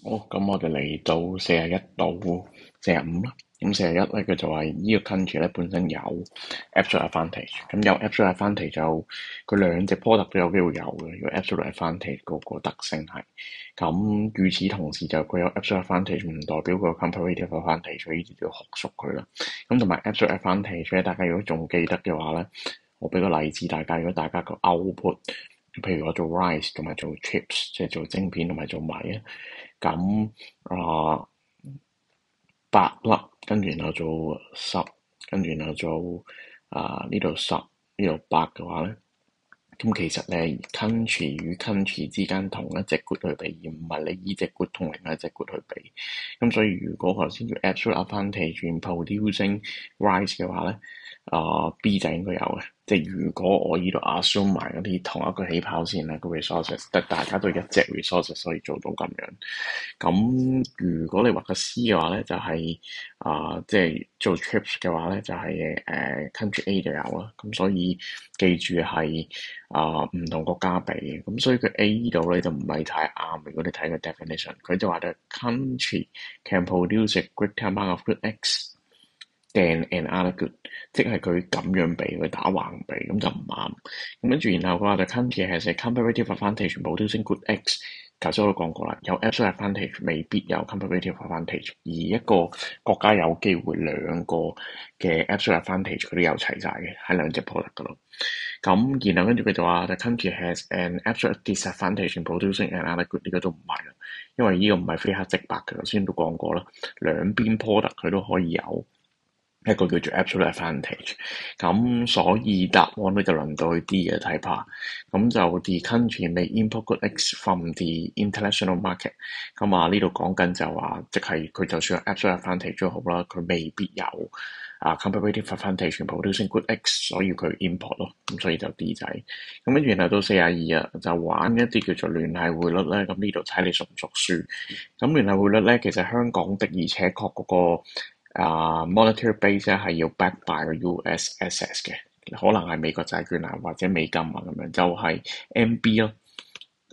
好，咁我哋嚟到41到45啦。咁41咧，佢就話呢個 country 咧本身有 absolute advantage，咁有 absolute advantage 就佢兩隻 product 都有機會有嘅。如果 absolute advantage 個特性係咁，與此同時就佢有 absolute advantage 唔代表個 comparative advantage，所以就要學熟佢啦。咁同埋 absolute advantage 咧，大家如果仲記得嘅話咧，我俾個例子大家，如果大家個 output，譬如我做 rice 同埋做 chips，即係做晶片同埋做米啊。咁8粒，跟住然後做10，跟住然後做呢度10，呢度8嘅話咧，咁其實你係 country 與 country 之間同一隻 good 去比，而唔係你依隻 good 同另一隻 good 去比。咁所以如果頭先叫 absolute advantage in producing rice 嘅話咧，B 就應該有嘅。即係如果我依度 assume 埋嗰啲同一個起跑線啦，個 resources，但大家都一隻 resources 可以做到咁樣。咁如果你畫個 C 嘅話咧，就係即係做 trips 嘅話咧，就係country A 就有啦。咁所以記住係唔同國家比嘅。咁所以佢 A 呢度咧就唔係太啱。如果你睇個 definition，佢就話咧 country can produce a greater amount of good X than another good，即係佢咁樣比，佢打橫比，咁就唔啱。咁跟住然後佢話 the country has a comparative advantage in producing good X。頭先我都講過啦，有 absolute advantage 未必有 comparative advantage，而一個國家有機會兩個嘅 absolute advantage 佢都有齊晒嘅，喺兩隻 product 嗰度。咁然後跟住佢就話 the country has an absolute disadvantage in producing another good，呢個都唔係啦，因為呢個唔係非黑即白嘅，頭先都講過啦，兩邊 product 佢都可以有一個叫做 absolute advantage。咁所以答案咧就輪到去 D 嘅睇法。咁就 the country may import good X from the international market。咁呢度講緊就話，即係佢就算有 absolute advantage 都好啦，佢未必有comparative advantage in producing good X，所以佢 import 咯。咁所以就 D 仔。咁跟住然後到42啊，就玩一啲叫做聯繫匯率咧。咁呢度睇你熟唔熟書。咁聯繫匯率咧，其實香港的而且確嗰個monetary base 咧係要 back by 個 US assets 嘅，可能係美國債券啊或者美金啊咁樣，就係 MB 咯。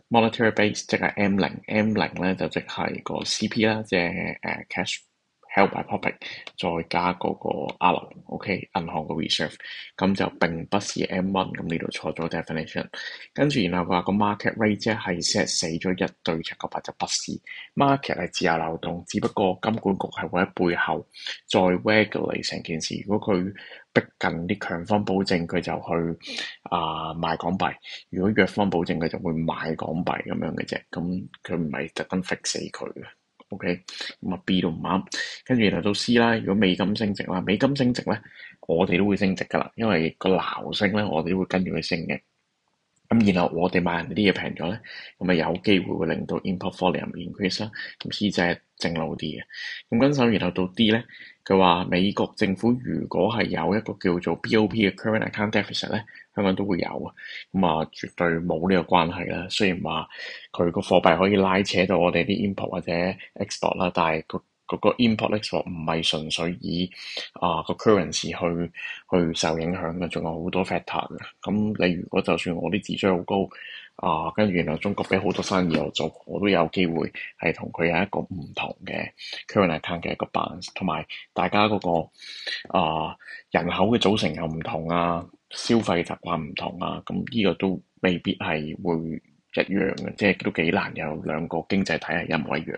monetary base 即係 M0，M0 咧就即係個 CP 啦，即係cash held by public 再加嗰個 R，OK 銀行個 reserve，咁就並不是 M1，咁呢度錯咗 definition。跟住然後話個 market rate 即係 set 死咗1對798，就不是 market 係自由流動，只不過金管局係會喺背後再 regulate 成件事。如果佢逼近啲強方保證，佢就去賣港幣；如果弱方保證，佢就會買港幣咁樣嘅啫。咁佢唔係特登 fix 死佢嘅。OK，咁B 都唔啱。跟住然後到 C 啦，如果美金升值啦，美金升值咧，我哋都會升值噶啦，因為個鬧升咧，我哋都會跟住佢升嘅。咁然後我哋買人哋啲嘢平咗咧，咁有機會會令到 import volume increase 啦。咁 C 就係正路啲嘅。咁跟手然後到 D 咧，佢話美國政府如果係有一個叫做 BOP 嘅 current account deficit 咧，香港都會有啊。絕對冇呢個關係啦。雖然話佢個貨幣可以拉扯到我哋啲 import 或者 export 啦，但係嗰個 import export 唔係純粹以個 currency 去受影響嘅，仲有好多 factor 嘅。咁你如果就算我啲智商好高跟住原來中國俾好多生意我做，我都有機會係同佢有一個唔同嘅 current account 嘅一個 balance，同埋大家嗰個人口嘅組成又唔同啊，消費習慣唔同啊，咁呢個都未必係會一樣嘅，即係都幾難有兩個經濟體係一模一樣。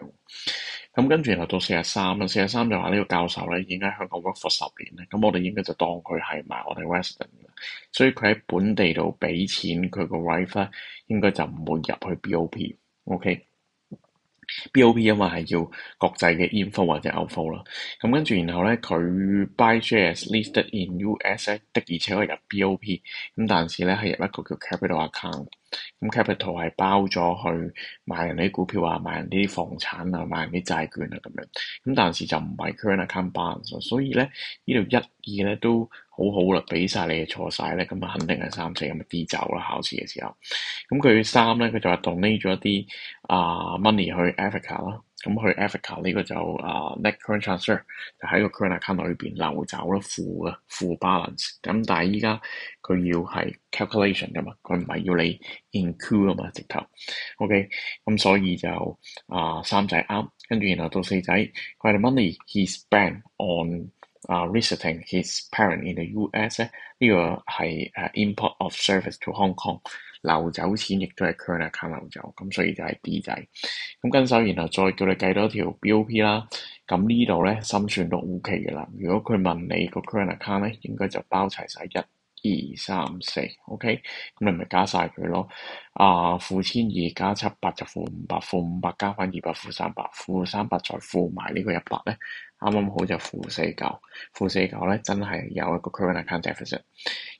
咁跟住然後到43啦，43就話呢個教授咧已經喺香港 work for 10年咧，咁我哋應該就當佢係埋我哋 resident 嘅，所以佢喺本地度俾錢佢個 wife 咧，應該就唔會入去 BOP。OK，BOP 因為係要國際嘅 info 或者 outflow 啦。咁跟住然後咧，佢 buy shares listed in US 的而且確入 BOP，咁但是咧係入一個叫 capital account。咁 capital 係包咗去買人啲股票啊，買人啲房產啊，買人啲債券啊咁樣。咁但是就唔係 current account balance，所以咧呢度1、2咧都好好啦，俾晒你錯晒咧，咁肯定係3、4咁跌走啦。考試嘅時候，咁佢3咧佢就話 donate 咗一啲money 去 Africa 啦。咁去 Africa 呢個就net current transfer 就喺個 current account 裏邊流走啦，負 balance。咁但係依家佢要係 calculation 噶嘛，佢唔係要你 include 啊嘛，直頭。OK，咁所以就三仔啱，跟住然後到四仔，佢係 money he spent on visiting his parent in the US 咧，呢個係import of service to Hong Kong。流走錢亦都係 current account 流走，咁所以就係 D 仔。咁跟手，然後再叫你計多條 BOP 啦。咁呢度咧心算都 OK 嘅啦。如果佢問你個 current account 咧，應該就包齊晒1、2、3、4 OK。咁你咪加晒佢咯。負1200加700就負500，負500加翻200，負300，負300再負埋呢個100咧，啱啱好就負4嚿。負4嚿咧真係有一個 current account deficit。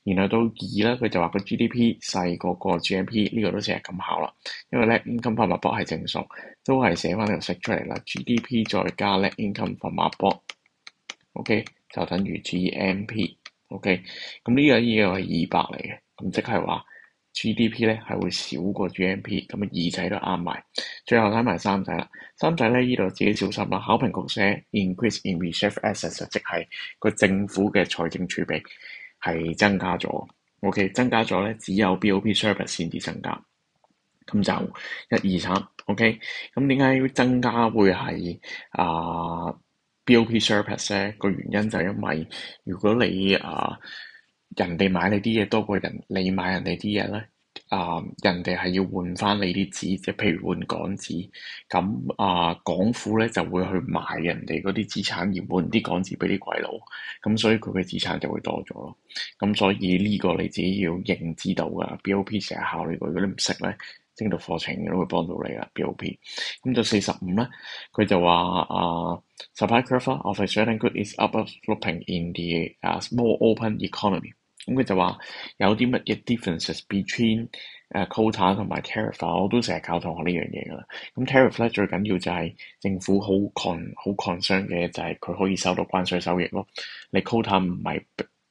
然後到2咧，佢就話個 GDP 細過個 GMP， 呢個都成日咁考啦。因為 net income from abroad 係正數，都係寫翻條式出嚟啦。GDP 再加 net income from abroad，OK 就等於 GMP，OK。咁呢個係200嚟嘅，咁即係話 GDP 咧係會少過 GMP，咁2仔都啱埋。最後睇埋3仔啦，3仔咧呢度自己小心啦。考評局寫 increase in reserve assets， 即係個政府嘅財政儲備係增加咗。OK， 增加咗咧，只有 BOP service 先至增加。咁就1、2、3 OK。咁點解增加會係BOP surplus 咧？個原因就係因為如果你人哋買你啲嘢多過你買人哋啲嘢咧，人哋係要換翻你啲紙，即係譬如換港紙。咁港府咧就會去買人哋嗰啲資產而換啲港紙俾啲鬼佬，咁所以佢嘅資產就會多咗咯。咁所以呢個你自己要認知到噶 BOP 成日考慮過，如果你唔識咧，精讀課程都會幫到你噶 BOP。咁就45咧，佢就話supply curve of a certain good is upward-sloping in the small open economy。咁佢就話有啲乜嘢 differences between quota 同埋 tariff 我都成日教同學呢樣嘢噶啦。咁 tariff 咧最緊要就係政府好 concern 嘅就係佢可以收到關稅收益咯。你 quota 唔係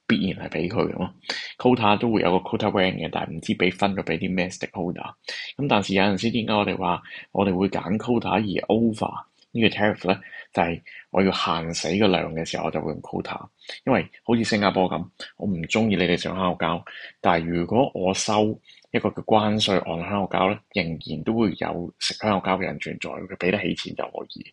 必然係俾佢嘅咯。quota 都會有個 quota rank 嘅，但係唔知分咗俾啲咩 stakeholder。咁但係有陣時點解我哋話我哋會揀 quota 而 over 呢個 tariff 咧？就係我要限死個量嘅時候，我就會用 quota。因為好似新加坡咁，我唔中意你哋上香口膠，但係如果我收一個嘅關稅按香口膠咧，仍然都會有食香口膠嘅人存在，佢俾得起錢就可以。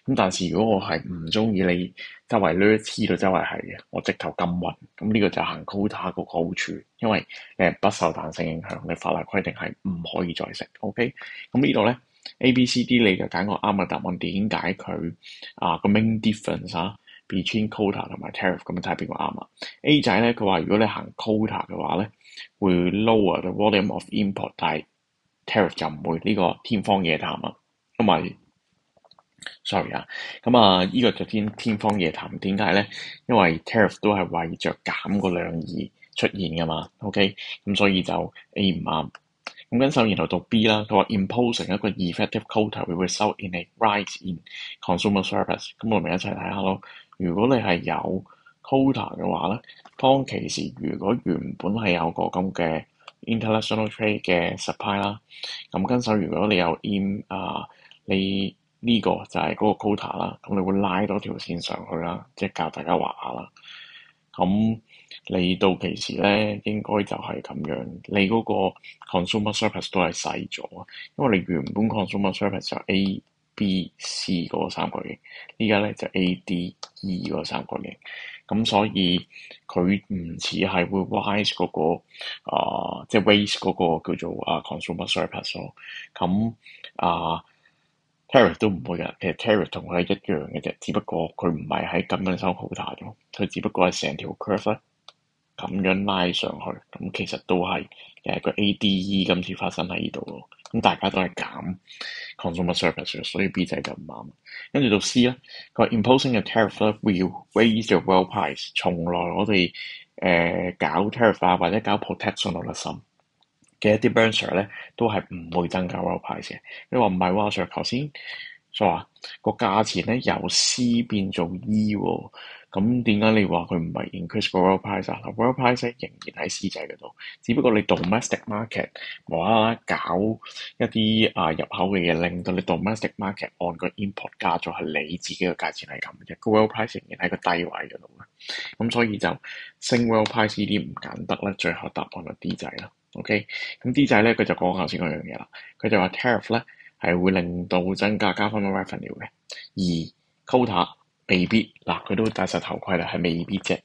咁但是如果我係唔中意你周圍掠黐到周圍係嘅，我直頭禁運。咁呢個就行 quota 個好處，因為你係不受彈性影響，你法例規定係唔可以再食。OK， 咁呢度咧 A、B、C、D 你就揀個啱嘅答案。點解佢個 main difference between quota 同埋 tariff 咁樣睇下邊個啱啊 ？A 仔咧佢話如果你行 quota 嘅話咧，會 lower the volume of import， 但係 tariff 就唔會，呢個天方夜譚啊。咁咪 sorry 咁呢個就天方夜譚。點解咧？因為 tariff 都係為着減個量而出現噶嘛。OK， 咁所以就 A 唔啱。咁跟手然後到 B 啦，佢話 imposing 一個 effective quota will result in a rise in consumer surplus。咁我咪一齊睇下咯。如果你係有 quota 嘅話咧，當其時如果原本係有個咁嘅 international trade 嘅 supply 啦，咁跟手如果你有你呢個就係嗰個 quota 啦，咁你會拉多條線上去啦，即係教大家畫下啦。咁你到期時咧，應該就係咁樣。你嗰個 consumer surplus 都係細咗，因為你原本 consumer surplus 就 A、B、C 嗰三角形，依家咧就 A、D、E 嗰三角形。咁所以佢唔似係會 rise 嗰個即係 raise 嗰個叫做consumer surplus 咯。咁tariff 都唔會嘅，其實 tariff 同佢係一樣嘅啫，只不過佢唔係喺咁樣收 quota 咗，佢只不過係成條 curve 咧咁樣拉上去，咁其實都係個 ADE 今次發生喺呢度咯。咁大家都係減 consumer surplus， 所以 B 仔就唔啱。跟住到 C 咧，佢話 imposing a tariff 咧 will raise the world price。從來我哋搞 tariff 或者搞 protectionism嘅一啲 branch 咧，都係唔會增加 world price 嘅。你話唔係喎，Sir 頭先所話個價錢咧由 C 變做 E 喎，咁點解你話佢唔係 increase 個 world price 啊？world price 仍然喺市仔嗰度，只不過你 domestic market 無啦啦搞一啲入口嘅嘢，令到你 domestic market 按個 import 加咗，係你自己嘅價錢係咁嘅，個 world price 仍然喺個低位嗰度嘅。咁所以就升 world price 呢啲唔揀得咧，最後答案就 D 仔啦。OK，咁 D 仔咧佢就講頭先嗰樣嘢啦，佢就話 tariff 咧係會令到增加翻個 revenue 嘅，而 quota 未必嗱，佢都戴實頭盔啦，係未必啫，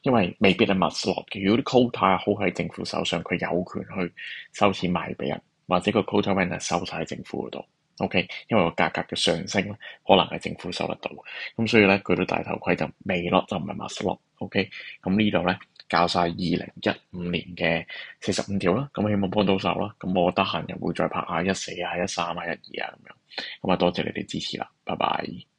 因為未必係 must 落嘅。如果啲 quota 好喺政府手上，佢有權去收錢賣俾人，或者個 quota rent 係收晒喺政府嗰度。OK，因為個價格嘅上升咧，可能係政府收得到，咁所以咧佢都戴頭盔就未落，就唔係 must 落。OK，咁呢度咧教晒2015年嘅45條啦，咁希望幫到手啦。咁我得閒又會再拍下14啊、13啊、12啊咁樣。咁啊，多謝你哋支持啦，拜拜。